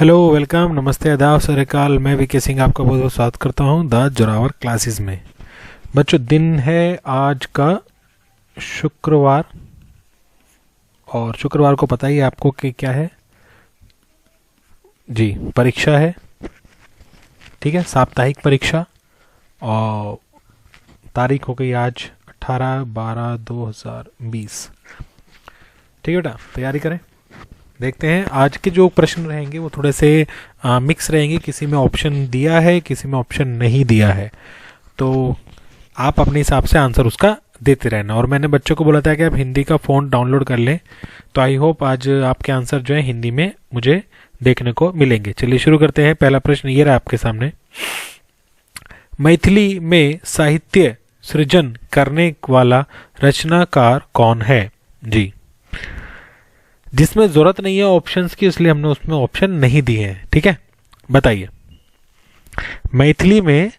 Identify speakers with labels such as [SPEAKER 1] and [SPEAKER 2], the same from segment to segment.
[SPEAKER 1] Hello, welcome, नमस्ते, आदाब, सत श्री अकाल। मैं वीके सिंह आपका बहुत बहुत स्वागत करता हूं द जोरावर क्लासेस में। बच्चों, दिन है आज का शुक्रवार, और शुक्रवार को पता ही है आपको कि क्या है जी, परीक्षा है। ठीक है, साप्ताहिक परीक्षा। और तारीख हो गई आज 18/12/2020। ठीक है बेटा, तैयारी करें। देखते हैं आज के जो प्रश्न रहेंगे वो थोड़े से मिक्स रहेंगे। किसी में ऑप्शन दिया है, किसी में ऑप्शन नहीं दिया है, तो आप अपने हिसाब से आंसर उसका देते रहना। और मैंने बच्चों को बोला था कि आप हिंदी का फ़ॉन्ट डाउनलोड कर लें, तो आई होप आज आपके आंसर जो है हिंदी में मुझे देखने को मिलेंगे। चलिए शुरू करते हैं। पहला प्रश्न ये रहा आपके सामने। मैथिली में साहित्य सृजन करने वाला रचनाकार कौन है? जी, जिसमें जरूरत नहीं है ऑप्शंस की, इसलिए हमने उसमें ऑप्शन नहीं दिए हैं। ठीक है, बताइए। मैथिली में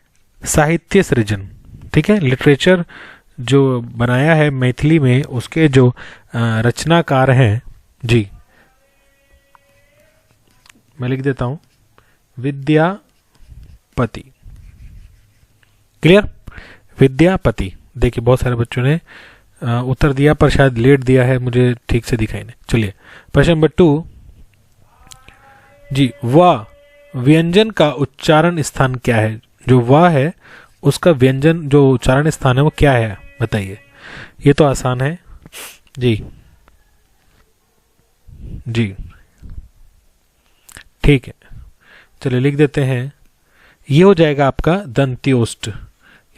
[SPEAKER 1] साहित्य सृजन, ठीक है, लिटरेचर जो बनाया है मैथिली में, उसके जो रचनाकार हैं जी, मैं लिख देता हूं, विद्यापति। क्लियर? विद्यापति। देखिए, बहुत सारे बच्चों ने उत्तर दिया, पर शायद लेट दिया है, मुझे ठीक से दिखाई नहीं। चलिए, प्रश्न नंबर 2 जी, वाह व्यंजन का उच्चारण स्थान क्या है? जो वाह है उसका व्यंजन जो उच्चारण स्थान है वो क्या है, बताइए। ये तो आसान है जी। जी ठीक है, चलिए लिख देते हैं। ये हो जाएगा आपका दंत्योष्ट,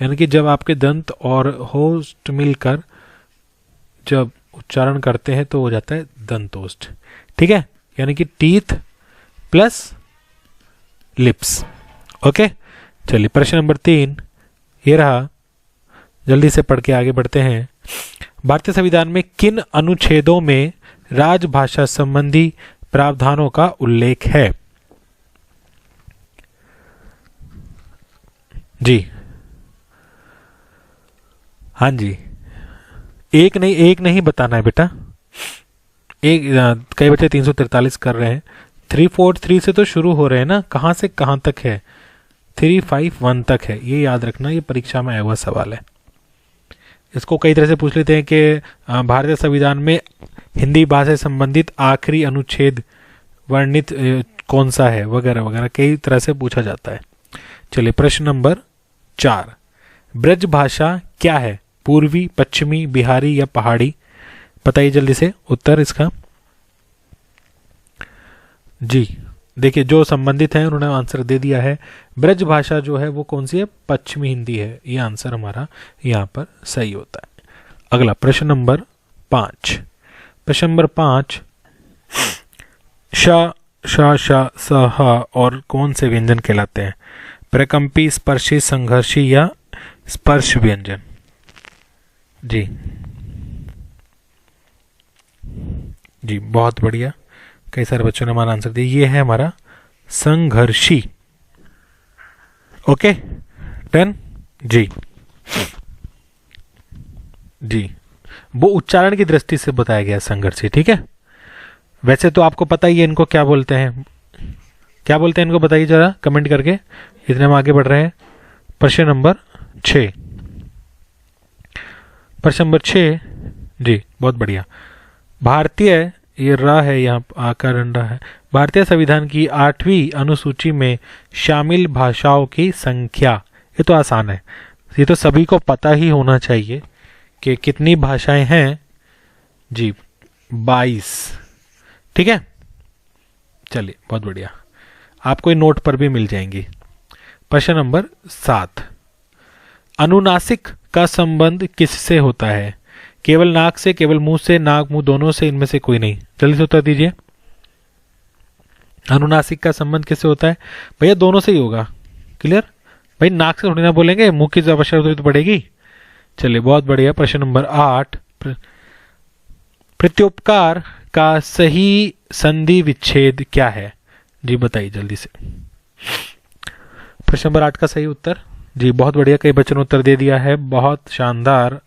[SPEAKER 1] यानी कि जब आपके दंत और होस्ट मिलकर जब उच्चारण करते हैं तो हो जाता है दंतोष्ट। ठीक है, यानी कि टीथ प्लस लिप्स। ओके, चलिए प्रश्न नंबर 3 ये रहा, जल्दी से पढ़ के आगे बढ़ते हैं। भारतीय संविधान में किन अनुच्छेदों में राजभाषा संबंधी प्रावधानों का उल्लेख है? जी हाँ जी, एक नहीं बताना है बेटा। कई बच्चे 343 कर रहे हैं। 343 से तो शुरू हो रहे हैं ना, कहाँ से कहाँ तक है? 351 तक है, ये याद रखना। ये परीक्षा में आया हुआ सवाल है। इसको कई तरह से पूछ लेते हैं कि भारतीय संविधान में हिंदी भाषा से संबंधित आखिरी अनुच्छेद वर्णित कौन सा है, वगैरह वगैरह, कई तरह से पूछा जाता है। चलिए प्रश्न नंबर 4, ब्रज भाषा क्या है? पूर्वी, पश्चिमी, बिहारी या पहाड़ी? बताइए जल्दी से उत्तर इसका। जी देखिए, जो संबंधित हैं उन्होंने आंसर दे दिया है। ब्रज भाषा जो है वो कौन सी है? पश्चिमी हिंदी है। ये आंसर हमारा यहाँ पर सही होता है। अगला प्रश्न नंबर 5। प्रश्न नंबर 5, श, श, ह और कौन से व्यंजन कहलाते हैं? प्रकंपी, स्पर्शी, संघर्षी या स्पर्श व्यंजन? जी जी, बहुत बढ़िया, कई सारे बच्चों ने हमारा आंसर दिया। ये है हमारा संघर्षी। ओके डन जी। जी, वो उच्चारण की दृष्टि से बताया गया संघर्षी। ठीक है, वैसे तो आपको पता ही है इनको क्या बोलते हैं। क्या बोलते हैं इनको, बताइए जरा कमेंट करके। इतने हम आगे बढ़ रहे हैं। प्रश्न नंबर 6। प्रश्न नंबर 6 जी, बहुत बढ़िया। भारतीय, ये रा है यहाँ आकार अंडा है। भारतीय संविधान की 8वीं अनुसूची में शामिल भाषाओं की संख्या, ये तो आसान है, ये तो सभी को पता ही होना चाहिए कि कितनी भाषाएं हैं जी, 22। ठीक है, चलिए बहुत बढ़िया, आपको ये नोट पर भी मिल जाएंगी। प्रश्न नंबर 7, अनुनासिक का संबंध किससे होता है? केवल नाक से, केवल मुंह से, नाक मुंह दोनों से, इनमें से कोई नहीं? जल्दी से उत्तर दीजिए। अनुनासिक का संबंध किससे होता है? भैया दोनों से ही होगा। क्लियर? भाई नाक से थोड़ी ना बोलेंगे, मुंह की आवश्यकता तो पड़ेगी। चलिए बहुत बढ़िया। प्रश्न नंबर 8, प्रत्युपकार का सही संधि विच्छेद क्या है? जी बताइए जल्दी से। प्रश्न नंबर 8 का सही उत्तर, जी बहुत बढ़िया, कई बच्चों ने उत्तर दे दिया है, बहुत शानदार,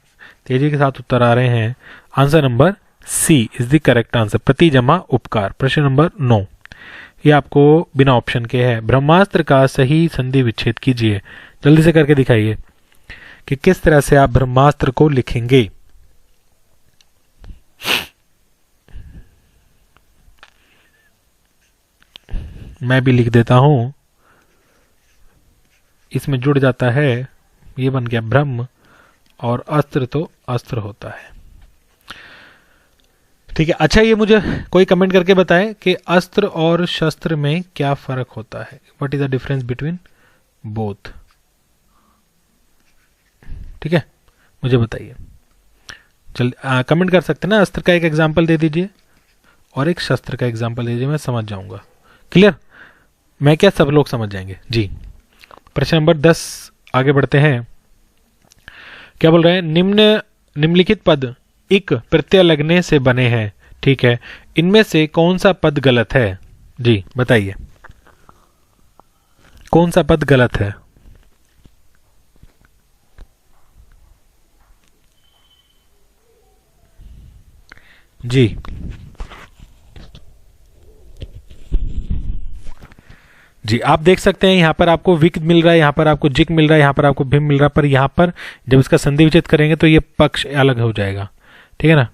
[SPEAKER 1] तेजी के साथ उत्तर आ रहे हैं। Answer number C is the correct answer, प्रति जमा उपकार। प्रश्न नंबर 9, ये आपको बिना ऑप्शन के है। ब्रह्मास्त्र का सही संधि विच्छेद कीजिए। जल्दी से करके दिखाइए कि किस तरह से आप ब्रह्मास्त्र को लिखेंगे। मैं भी लिख देता हूं, इसमें जुड़ जाता है, ये बन गया ब्रह्म, और अस्त्र तो अस्त्र होता है। ठीक है, अच्छा ये मुझे कोई कमेंट करके बताए कि अस्त्र और शस्त्र में क्या फर्क होता है। What is the difference between both. ठीक है, मुझे बताइए। चल कमेंट कर सकते हैं ना। अस्त्र का एक एग्जांपल दे दीजिए और एक शस्त्र का एग्जांपल दे दीजिए, मैं समझ जाऊंगा। क्लियर? मैं क्या, सब लोग समझ जाएंगे जी। प्रश्न नंबर 10 आगे बढ़ते हैं। क्या बोल रहे हैं? निम्नलिखित पद इक प्रत्यय लगने से बने हैं। ठीक है, इनमें से कौन सा पद गलत है? जी बताइए, कौन सा पद गलत है? जी जी, आप देख सकते हैं यहाँ पर आपको विक मिल रहा है, यहाँ पर आपको जिक मिल रहा है, यहाँ पर आपको भिम मिल रहा है, पर यहाँ पर जब इसका संधि विच्छेद करेंगे तो ये पक्ष अलग हो जाएगा। ठीक है ना?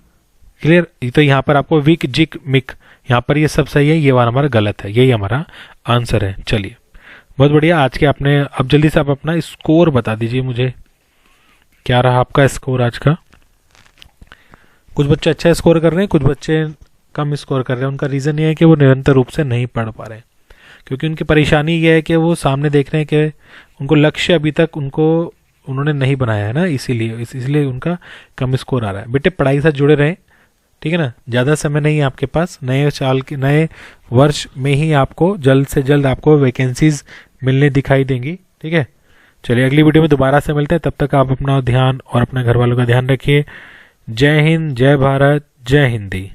[SPEAKER 1] क्लियर? तो यहाँ पर आपको विक जिक मिक, यहाँ पर ये सब सही है, ये वाला हमारा गलत है। यही हमारा आंसर है। चलिए, बहुत बढ़िया। आज के आपने, अब जल्दी से आप अपना स्कोर बता दीजिए मुझे, क्या रहा आपका स्कोर आज का। कुछ बच्चे अच्छा स्कोर कर रहे हैं, कुछ बच्चे कम स्कोर कर रहे हैं। उनका रीज़न ये है कि वो निरंतर रूप से नहीं पढ़ पा रहे हैं, क्योंकि उनकी परेशानी ये है कि वो सामने देख रहे हैं कि उनको लक्ष्य अभी तक उन्होंने नहीं बनाया है ना, इसीलिए उनका कम स्कोर आ रहा है। बेटे पढ़ाई से जुड़े रहें, ठीक है ना? ज़्यादा समय नहीं है आपके पास। नए साल के नए वर्ष में ही आपको जल्द से जल्द आपको वैकेंसीज मिलने दिखाई देंगी। ठीक है, चलिए अगली वीडियो में दोबारा से मिलते हैं। तब तक आप अपना ध्यान और अपने घर वालों का ध्यान रखिए। जय हिंद, जय भारत, जय हिंदी।